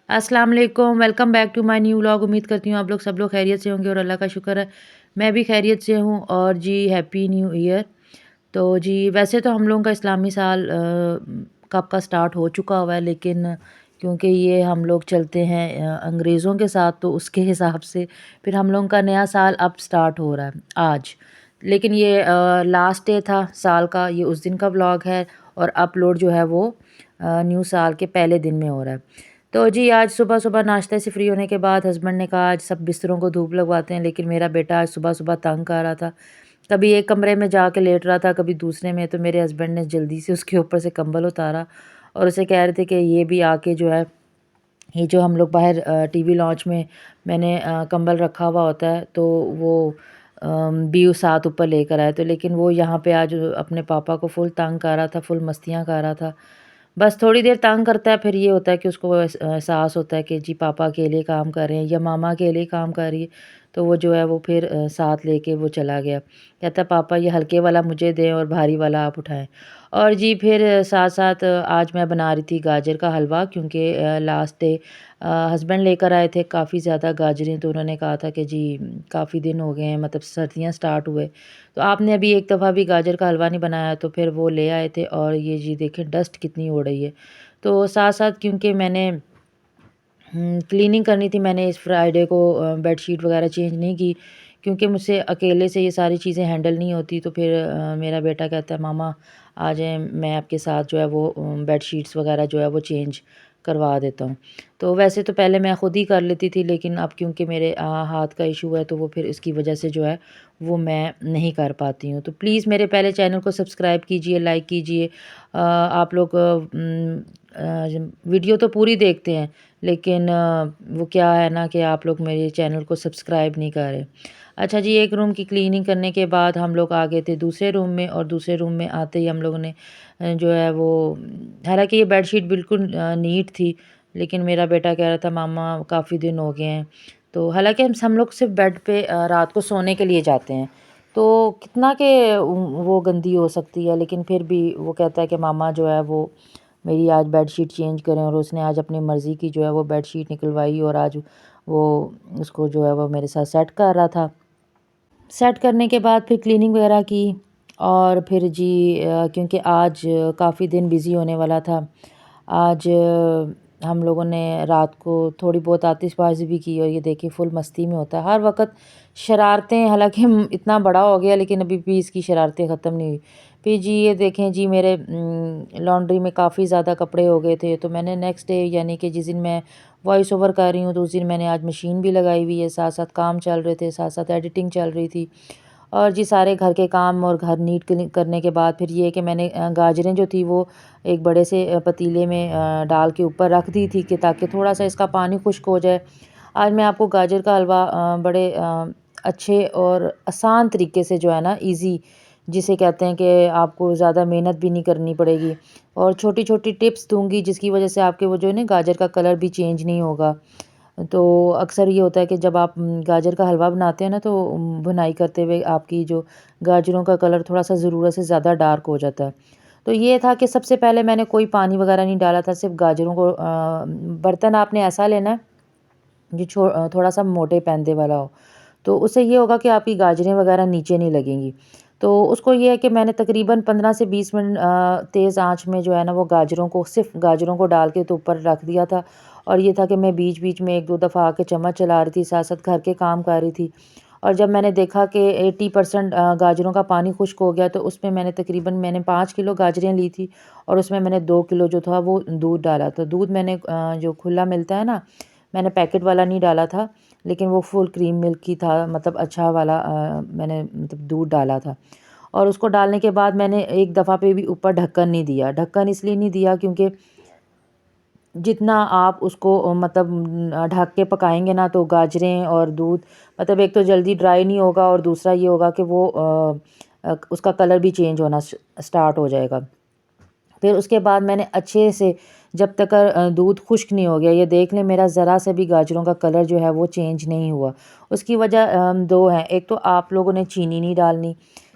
अस्सलाम वालेकुम, welcome back to my new vlog. उम्मीद करती हूँ आप लोग सब लोग खैरियत से होंगे और अल्लाह का शुक्र है मैं भी खैरियत से हूँ। और जी हैप्पी न्यू ईयर। तो जी वैसे तो हम लोगों का इस्लामी साल कब का स्टार्ट हो चुका हुआ है, लेकिन क्योंकि ये हम लोग चलते हैं अंग्रेज़ों के साथ, तो उसके हिसाब से फिर हम लोगों का नया साल अब स्टार्ट हो रहा है आज। लेकिन ये लास्ट डे था साल का, ये उस दिन का व्लॉग है और अपलोड जो है वो न्यू साल के पहले दिन में हो रहा है। तो जी आज सुबह-सुबह नाश्ते से फ्री होने के बाद हस्बैंड ने कहा आज सब बिस्तरों को धूप लगवाते हैं, लेकिन मेरा बेटा आज सुबह-सुबह तंग कर रहा था। कभी एक कमरे में जाके लेट रहा था, कभी दूसरे में, तो मेरे हस्बैंड ने जल्दी से उसके ऊपर से कंबल उतारा और उसे कह रहे थे कि ये भी आके जो है, ये जो हम लोग बाहर टीवी लॉन्च में मैंने कंबल रखा हुआ होता है, तो वो भी उस साथ ऊपर लेकर आए। तो लेकिन वो यहाँ पे आज अपने पापा को फुल तंग कर रहा था, फुल मस्तियाँ कर रहा था। बस थोड़ी देर तंग करता है, फिर ये होता है कि उसको एहसास होता है कि जी पापा अकेले काम कर रहे हैं या मामा अकेले काम कर रही है, तो वो जो है वो फिर साथ लेके वो चला गया। कहता पापा ये हल्के वाला मुझे दें और भारी वाला आप उठाएँ। और जी फिर साथ-साथ आज मैं बना रही थी गाजर का हलवा, क्योंकि लास्ट डे हस्बैंड लेकर आए थे काफ़ी ज़्यादा गाजरें, तो उन्होंने कहा था कि जी काफ़ी दिन हो गए हैं, मतलब सर्दियाँ स्टार्ट हुए, तो आपने अभी एक दफ़ा भी गाजर का हलवा नहीं बनाया, तो फिर वो ले आए थे। और ये जी देखें डस्ट कितनी हो रही है। तो साथ-साथ क्योंकि मैंने क्लीनिंग करनी थी, मैंने इस फ्राइडे को बेडशीट वगैरह चेंज नहीं की, क्योंकि मुझसे अकेले से ये सारी चीज़ें हैंडल नहीं होती। तो फिर मेरा बेटा कहता है मामा आ जाएँ, मैं आपके साथ जो है वो बेडशीट्स वगैरह जो है वो चेंज करवा देता हूँ। तो वैसे तो पहले मैं खुद ही कर लेती थी, लेकिन अब क्योंकि मेरे हाथ का इशू है, तो वो फिर इसकी वजह से जो है वो मैं नहीं कर पाती हूँ। तो प्लीज़ मेरे पहले चैनल को सब्सक्राइब कीजिए, लाइक कीजिए। आप लोग वीडियो तो पूरी देखते हैं, लेकिन वो क्या है ना कि आप लोग मेरे चैनल को सब्सक्राइब नहीं कर रहे। अच्छा जी, एक रूम की क्लीनिंग करने के बाद हम लोग आ गए थे दूसरे रूम में, और दूसरे रूम में आते ही हम लोगों ने जो है वो, हालाँकि ये बेडशीट बिल्कुल नीट थी, लेकिन मेरा बेटा कह रहा था मामा काफ़ी दिन हो गए हैं। तो हालाँकि हम लोग सिर्फ़ बेड पे रात को सोने के लिए जाते हैं, तो कितना के वो गंदी हो सकती है, लेकिन फिर भी वो कहता है कि मामा जो है वो मेरी आज बेडशीट चेंज करें, और उसने आज अपनी मर्ज़ी की जो है वो बेडशीट निकलवाई, और आज वो उसको जो है वो मेरे साथ सेट कर रहा था। सेट करने के बाद फिर क्लीनिंग वगैरह की, और फिर जी क्योंकि आज काफ़ी दिन बिज़ी होने वाला था। आज हम लोगों ने रात को थोड़ी बहुत आतिशबाज़ी भी की, और ये देखिए फुल मस्ती में होता है हर वक़्त शरारतें। हालाँकि इतना बड़ा हो गया, लेकिन अभी भी इसकी शरारतें ख़त्म नहीं हुई। फिर जी ये देखें जी मेरे लॉन्ड्री में काफ़ी ज़्यादा कपड़े हो गए थे, तो मैंने नेक्स्ट डे यानी कि जिस दिन मैं वॉइस ओवर कर रही हूँ, तो उस दिन मैंने आज मशीन भी लगाई हुई है, साथ-साथ काम चल रहे थे, साथ-साथ एडिटिंग चल रही थी। और जी सारे घर के काम और घर नीट क्लीन करने के बाद फिर ये है कि मैंने गाजरें जो थी वो एक बड़े से पतीले में डाल के ऊपर रख दी थी, कि ताकि थोड़ा-सा इसका पानी खुश्क हो जाए। आज मैं आपको गाजर का हलवा बड़े अच्छे और आसान तरीके से जो है ना, ईज़ी जिसे कहते हैं कि आपको ज़्यादा मेहनत भी नहीं करनी पड़ेगी, और छोटी-छोटी टिप्स दूँगी, जिसकी वजह से आपके वो जो है ना गाजर का कलर भी चेंज नहीं होगा। तो अक्सर ये होता है कि जब आप गाजर का हलवा बनाते हैं ना, तो भुनाई करते हुए आपकी जो गाजरों का कलर थोड़ा-सा ज़रूरत से ज़्यादा डार्क हो जाता है। तो ये था कि सबसे पहले मैंने कोई पानी वगैरह नहीं डाला था, सिर्फ़ गाजरों को बर्तन आपने ऐसा लेना है जो थोड़ा-सा मोटे पैंदे वाला हो। तो उससे ये होगा कि आपकी गाजरें वगैरह नीचे नहीं लगेंगी। तो उसको ये है कि मैंने तकरीबन 15 से 20 मिनट तेज़ आँच में जो है ना वो गाजरों को, सिर्फ़ गाजरों को डाल के तो ऊपर रख दिया था। और ये था कि मैं बीच-बीच में 1-2 दफ़ा आके चम्मच चला रही थी, साथ-साथ घर के काम कर रही थी। और जब मैंने देखा कि 80% गाजरों का पानी खुश्क हो गया, तो उसमें मैंने 5 किलो गाजरें ली थी, और उसमें मैंने 2 किलो जो था वो दूध डाला। तो दूध मैंने जो खुला मिलता है ना, मैंने पैकेट वाला नहीं डाला था, लेकिन वो फुल क्रीम मिल्क ही था, मतलब अच्छा वाला मैंने मतलब दूध डाला था। और उसको डालने के बाद मैंने एक दफ़ा पे भी ऊपर ढक्कन नहीं दिया। ढक्कन इसलिए नहीं दिया क्योंकि जितना आप उसको मतलब ढक के पकाएँगे ना, तो गाजरें और दूध मतलब एक तो जल्दी ड्राई नहीं होगा, और दूसरा ये होगा कि वो उसका कलर भी चेंज होना स्टार्ट हो जाएगा। फिर उसके बाद मैंने अच्छे से, जब तक दूध खुश्क नहीं हो गया, ये देख लें मेरा ज़रा से भी गाजरों का कलर जो है वो चेंज नहीं हुआ। उसकी वजह 2 हैं। एक तो आप लोगों ने चीनी नहीं डालनी।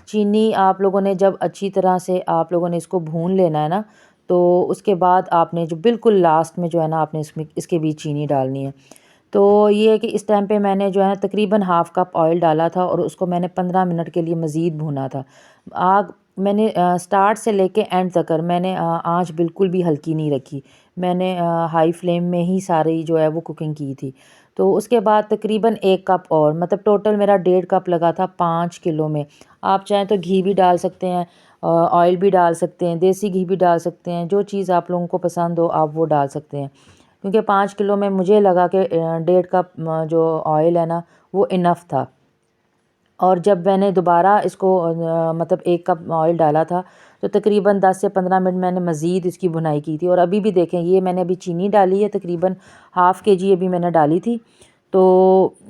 चीनी आप लोगों ने जब अच्छी तरह से आप लोगों ने इसको भून लेना है ना, तो उसके बाद आपने जो बिल्कुल लास्ट में जो है ना आपने इसमें इसके बीच चीनी डालनी है। तो ये है कि इस टाइम पे मैंने जो है तकरीबन हाफ़ कप ऑयल डाला था और उसको मैंने 15 मिनट के लिए मज़ीद भूना था। आग मैंने स्टार्ट से लेके एंड तक मैंने आँच बिल्कुल भी हल्की नहीं रखी। मैंने हाई फ्लेम में ही सारी जो है वो कुकिंग की थी। तो उसके बाद तकरीबन 1 कप और मतलब टोटल मेरा 1.5 कप लगा था 5 किलो में। आप चाहें तो घी भी डाल सकते हैं, ऑयल भी डाल सकते हैं, देसी घी भी डाल सकते हैं, जो चीज़ आप लोगों को पसंद हो आप वो डाल सकते हैं। क्योंकि 5 किलो में मुझे लगा कि 1.5 कप जो ऑयल है ना वो इनफ था। और जब मैंने दोबारा इसको मतलब 1 कप ऑयल डाला था तो तकरीबन 10 से 15 मिनट मैंने मज़ीद इसकी भुनाई की थी। और अभी भी देखें ये मैंने अभी चीनी डाली है तकरीबन हाफ़ केजी अभी मैंने डाली थी। तो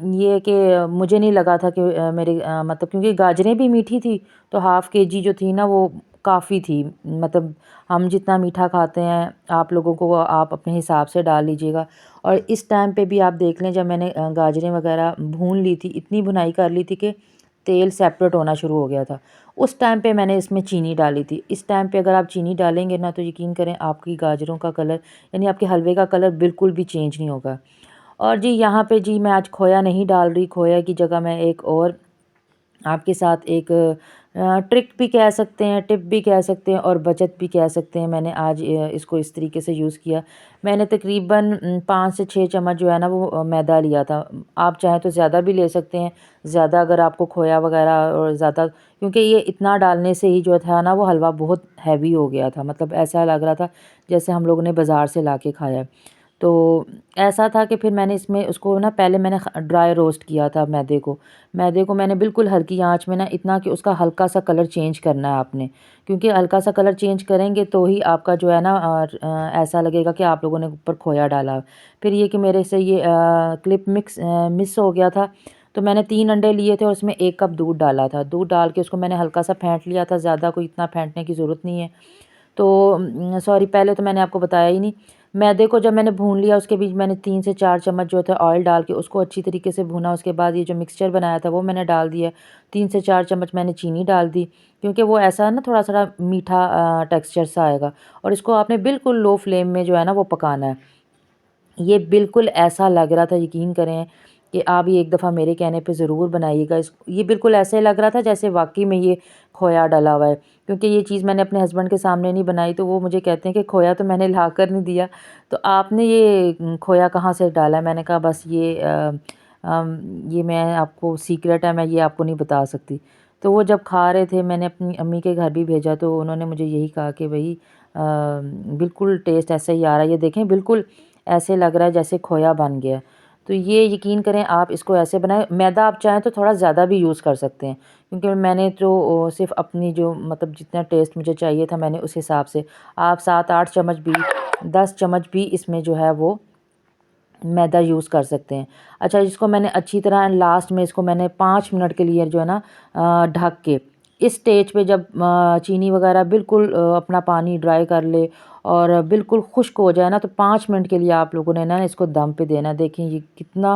ये है कि मुझे नहीं लगा था कि मेरे मतलब क्योंकि गाजरें भी मीठी थी तो हाफ़ केजी जो थी ना वो काफ़ी थी। मतलब हम जितना मीठा खाते हैं आप लोगों को आप अपने हिसाब से डाल लीजिएगा। और इस टाइम पे भी आप देख लें जब मैंने गाजरें वगैरह भून ली थी, इतनी भुनाई कर ली थी कि तेल सेपरेट होना शुरू हो गया था। उस टाइम पे मैंने इसमें चीनी डाली थी। इस टाइम पे अगर आप चीनी डालेंगे ना तो यकीन करें आपकी गाजरों का कलर यानी आपके हलवे का कलर बिल्कुल भी चेंज नहीं होगा। और जी यहाँ पे जी मैं आज खोया नहीं डाल रही, खोया की जगह मैं एक और आपके साथ एक ट्रिक भी कह सकते हैं, टिप भी कह सकते हैं और बचत भी कह सकते हैं। मैंने आज इसको इस तरीके से यूज़ किया। मैंने तकरीबन 5 से 6 चम्मच जो है ना वो मैदा लिया था। आप चाहें तो ज़्यादा भी ले सकते हैं। ज़्यादा अगर आपको खोया वगैरह और ज़्यादा क्योंकि ये इतना डालने से ही जो था ना वो हलवा बहुत हैवी हो गया था। मतलब ऐसा लग रहा था जैसे हम लोगों ने बाज़ार से ला के खाया है। तो ऐसा था कि फिर मैंने इसमें उसको ना पहले मैंने ड्राई रोस्ट किया था मैदे को मैंने बिल्कुल हल्की आंच में ना इतना कि उसका हल्का सा कलर चेंज करना है आपने। क्योंकि हल्का सा कलर चेंज करेंगे तो ही आपका जो है ना ऐसा लगेगा कि आप लोगों ने ऊपर खोया डाला। फिर ये कि मेरे से ये क्लिप मिस हो गया था। तो मैंने 3 अंडे लिए थे और उसमें 1 कप दूध डाला था। दूध डाल के उसको मैंने हल्का सा फेंट लिया था, ज़्यादा कोई इतना फेंटने की ज़रूरत नहीं है। तो सॉरी पहले तो मैंने आपको बताया ही नहीं। मैदे को जब मैंने भून लिया उसके बीच मैंने 3 से 4 चम्मच जो था ऑयल डाल के उसको अच्छी तरीके से भूना। उसके बाद ये जो मिक्सचर बनाया था वो मैंने डाल दिया। 3 से 4 चम्मच मैंने चीनी डाल दी क्योंकि वो ऐसा ना थोड़ा-सा मीठा टेक्सचर सा आएगा। और इसको आपने बिल्कुल लो फ्लेम में जो है ना वो पकाना है। ये बिल्कुल ऐसा लग रहा था यकीन करें कि आप ये एक दफ़ा मेरे कहने पे ज़रूर बनाइएगा। इस ये बिल्कुल ऐसे लग रहा था जैसे वाक़ई में ये खोया डला हुआ है। क्योंकि ये चीज़ मैंने अपने हस्बैंड के सामने नहीं बनाई तो वो मुझे कहते हैं कि खोया तो मैंने लाकर नहीं दिया, तो आपने ये खोया कहाँ से डाला है? मैंने कहा बस ये मैं आपको सीक्रेट है, मैं ये आपको नहीं बता सकती। तो वो जब खा रहे थे मैंने अपनी अम्मी के घर भी भेजा तो उन्होंने मुझे यही कहा कि भई बिल्कुल टेस्ट ऐसा ही आ रहा है। ये देखें बिल्कुल ऐसे लग रहा है जैसे खोया बन गया है। तो ये यकीन करें आप इसको ऐसे बनाएँ। मैदा आप चाहें तो थोड़ा ज़्यादा भी यूज़ कर सकते हैं क्योंकि मैंने तो सिर्फ़ अपनी जो मतलब जितना टेस्ट मुझे चाहिए था मैंने उस हिसाब से आप 7-8 चम्मच भी 10 चम्मच भी इसमें जो है वो मैदा यूज़ कर सकते हैं। अच्छा इसको मैंने अच्छी तरह लास्ट में इसको मैंने 5 मिनट के लिए जो है ना ढक के इस स्टेज पे जब चीनी वग़ैरह बिल्कुल अपना पानी ड्राई कर ले और बिल्कुल खुश्क हो जाए ना तो 5 मिनट के लिए आप लोगों ने ना इसको दम पे देना है। देखें ये कितना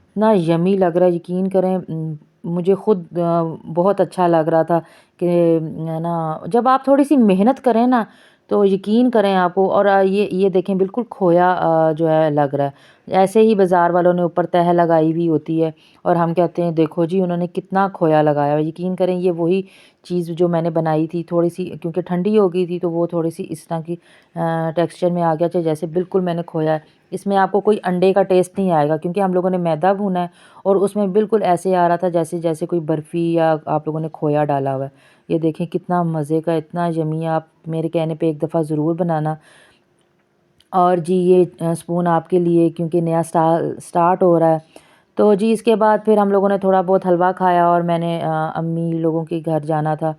इतना यम्मी लग रहा है यकीन करें मुझे खुद बहुत अच्छा लग रहा था कि है ना जब आप थोड़ी-सी मेहनत करें ना तो यकीन करें आपको और ये देखें बिल्कुल खोया जो है लग रहा है। ऐसे ही बाज़ार वालों ने ऊपर तह लगाई हुई होती है और हम कहते हैं देखो जी उन्होंने कितना खोया लगाया है। यकीन करें ये वही चीज़ जो मैंने बनाई थी थोड़ी-सी क्योंकि ठंडी हो गई थी तो वो थोड़ी-सी इस तरह की टेक्सचर में आ गया जैसे बिल्कुल मैंने खोया है। इसमें आपको कोई अंडे का टेस्ट नहीं आएगा क्योंकि हम लोगों ने मैदा भूना है और उसमें बिल्कुल ऐसे आ रहा था जैसे कोई बर्फ़ी या आप लोगों ने खोया डाला हुआ है। ये देखें कितना मज़े का इतना यम्मी आप मेरे कहने पे एक दफ़ा ज़रूर बनाना। और जी ये स्पून आपके लिए क्योंकि नया स्टार्ट हो रहा है। तो जी इसके बाद फिर हम लोगों ने थोड़ा बहुत हलवा खाया और मैंने अम्मी लोगों के घर जाना था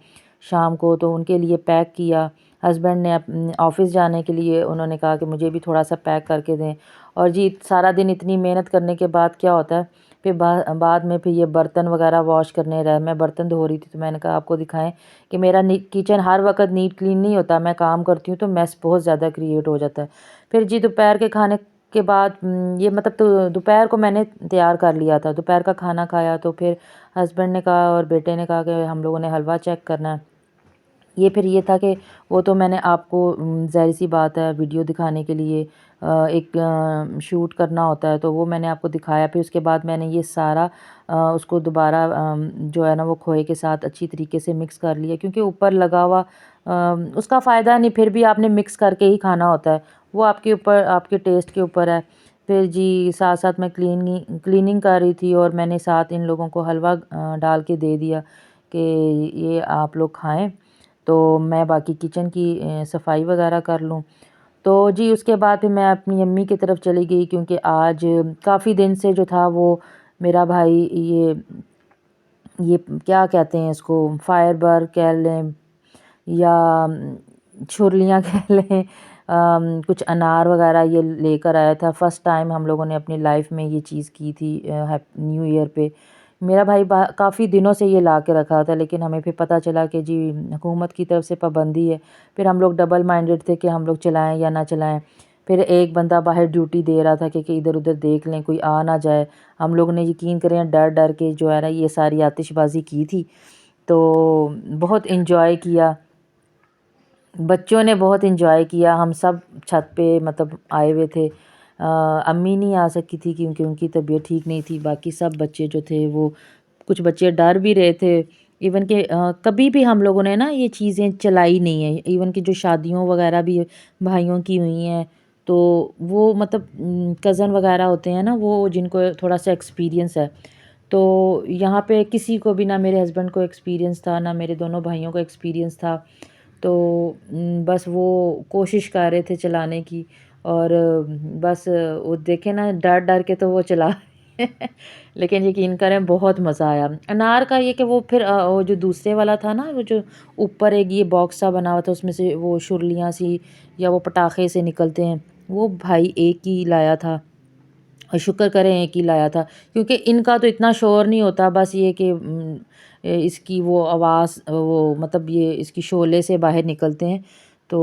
शाम को तो उनके लिए पैक किया। हस्बैंड ने ऑफ़िस जाने के लिए उन्होंने कहा कि मुझे भी थोड़ा-सा पैक करके दें। और जी सारा दिन इतनी मेहनत करने के बाद क्या होता है फिर बाद में फिर ये बर्तन वग़ैरह वॉश करने रहे। मैं बर्तन धो रही थी तो मैंने कहा आपको दिखाएँ कि मेरा किचन हर वक़्त नीट क्लीन नहीं होता। मैं काम करती हूँ तो मेस बहुत ज़्यादा क्रिएट हो जाता है। फिर जी दोपहर के खाने के बाद ये मतलब तो दोपहर को मैंने तैयार कर लिया था। दोपहर का खाना खाया तो फिर हस्बैंड ने कहा और बेटे ने कहा कि हम लोगों ने हलवा चेक करना है। ये फिर ये था कि वो तो मैंने आपको ज़ाहिर-सी बात है वीडियो दिखाने के लिए एक शूट करना होता है, तो वो मैंने आपको दिखाया। फिर उसके बाद मैंने ये सारा उसको दोबारा जो है ना वो खोए के साथ अच्छी तरीके से मिक्स कर लिया, क्योंकि ऊपर लगा हुआ उसका फ़ायदा नहीं, फिर भी आपने मिक्स करके ही खाना होता है। वो आपके ऊपर, आपके टेस्ट के ऊपर है। फिर जी साथ-साथ मैं क्लीनिंग कर रही थी और मैंने साथ इन लोगों को हलवा डाल के दे दिया कि ये आप लोग खाएँ। तो मैं बाकी किचन की सफाई वगैरह कर लूँ। तो जी उसके बाद फिर मैं अपनी अम्मी की तरफ चली गई, क्योंकि आज काफ़ी दिन से जो था वो मेरा भाई ये क्या कहते हैं इसको, फायर वर्क कह लें या छुरलियाँ कह लें, कुछ अनार वगैरह ये लेकर आया था। फर्स्ट टाइम हम लोगों ने अपनी लाइफ में ये चीज़ की थी न्यू ईयर पे। मेरा भाई काफ़ी दिनों से ये ला के रखा था, लेकिन हमें फिर पता चला कि जी हुकूमत की तरफ से पाबंदी है। फिर हम लोग डबल माइंडेड थे कि हम लोग चलाएँ या ना चलाएँ। फिर एक बंदा बाहर ड्यूटी दे रहा था कि इधर-उधर देख लें, कोई आ ना जाए। हम लोगों ने यकीन करें डर-डर के जो है ना ये सारी आतिशबाज़ी की थी। तो बहुत एन्जॉय किया। बच्चों ने बहुत एंजॉय किया। हम सब छत पे मतलब आए हुए थे। अम्मी नहीं आ सकी थी क्योंकि उनकी तबीयत ठीक नहीं थी। बाकी सब बच्चे जो थे वो, कुछ बच्चे डर भी रहे थे। इवन कि कभी भी हम लोगों ने ना ये चीज़ें चलाई नहीं है। इवन कि जो शादियों वगैरह भी भाइयों की हुई हैं, तो वो मतलब कज़न वगैरह होते हैं ना, वो जिनको थोड़ा सा एक्सपीरियंस है। तो यहाँ पे किसी को भी, ना मेरे हस्बैंड को एक्सपीरियंस था, ना मेरे दोनों भाइयों को एक्सपीरियंस था। तो बस वो कोशिश कर रहे थे चलाने की, और बस वो देखे ना डर-डर के तो वो चला लेकिन यकीन करें बहुत मज़ा आया। अनार का ये कि वो फिर वो जो दूसरे वाला था ना, वो जो ऊपर एक ये बॉक्स सा बना हुआ था, उसमें से वो शुरलियाँ सी या वो पटाखे से निकलते हैं, वो भाई एक ही लाया था। और शुक्र करें एक ही लाया था, क्योंकि इनका तो इतना शोर नहीं होता, बस ये कि इसकी वो आवाज़ वो मतलब ये इसकी शोले से बाहर निकलते हैं। तो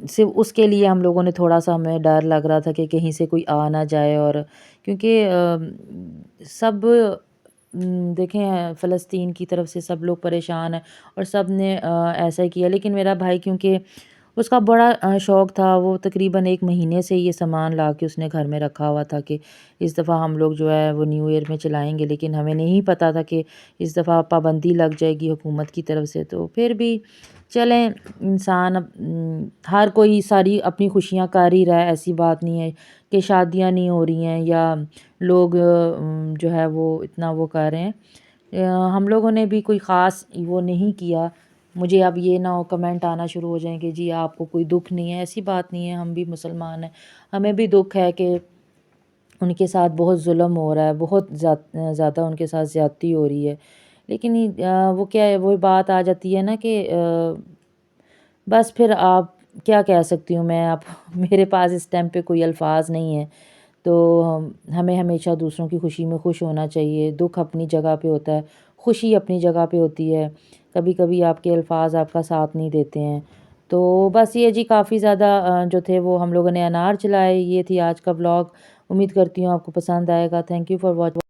सिर्फ़ उसके लिए हम लोगों ने थोड़ा-सा, हमें डर लग रहा था कि कहीं से कोई आ ना जाए, और क्योंकि सब देखें फ़लस्तीन की तरफ से सब लोग परेशान हैं और सब ने ऐसा ही किया। लेकिन मेरा भाई, क्योंकि उसका बड़ा शौक था, वो तकरीबन 1 महीने से ये सामान ला के उसने घर में रखा हुआ था कि इस दफ़ा हम लोग जो है वो न्यू ईयर में चलाएँगे। लेकिन हमें नहीं पता था कि इस दफ़ा पाबंदी लग जाएगी हुकूमत की तरफ से। तो फिर भी चलें, इंसान अब हर कोई सारी अपनी खुशियाँ कर ही रहा है। ऐसी बात नहीं है कि शादियाँ नहीं हो रही हैं या लोग जो है वो इतना वो कर रहे हैं। हम लोगों ने भी कोई ख़ास वो नहीं किया। मुझे अब ये ना हो कमेंट आना शुरू हो जाएँ कि जी आपको कोई दुःख नहीं है, ऐसी बात नहीं है, हम भी मुसलमान हैं। हमें भी दुःख है कि उनके साथ बहुत ज़ुल्म हो रहा है, बहुत ज़्यादा उनके साथ ज़्यादती हो रही है। लेकिन वो क्या है, वो बात आ जाती है ना कि बस फिर आप क्या कह सकती हूँ मैं, आप मेरे पास इस टाइम पे कोई अल्फ़ाज़ नहीं है। तो हमें हमेशा दूसरों की खुशी में खुश होना चाहिए। दुःख अपनी जगह पे होता है, खुशी अपनी जगह पे होती है। कभी-कभी आपके अल्फ़ाज़ आपका साथ नहीं देते हैं। तो बस ये जी काफ़ी ज़्यादा जो थे वो हम लोगों ने अनार चलाए। ये थी आज का व्लॉग। उम्मीद करती हूँ आपको पसंद आएगा। Thank you for watch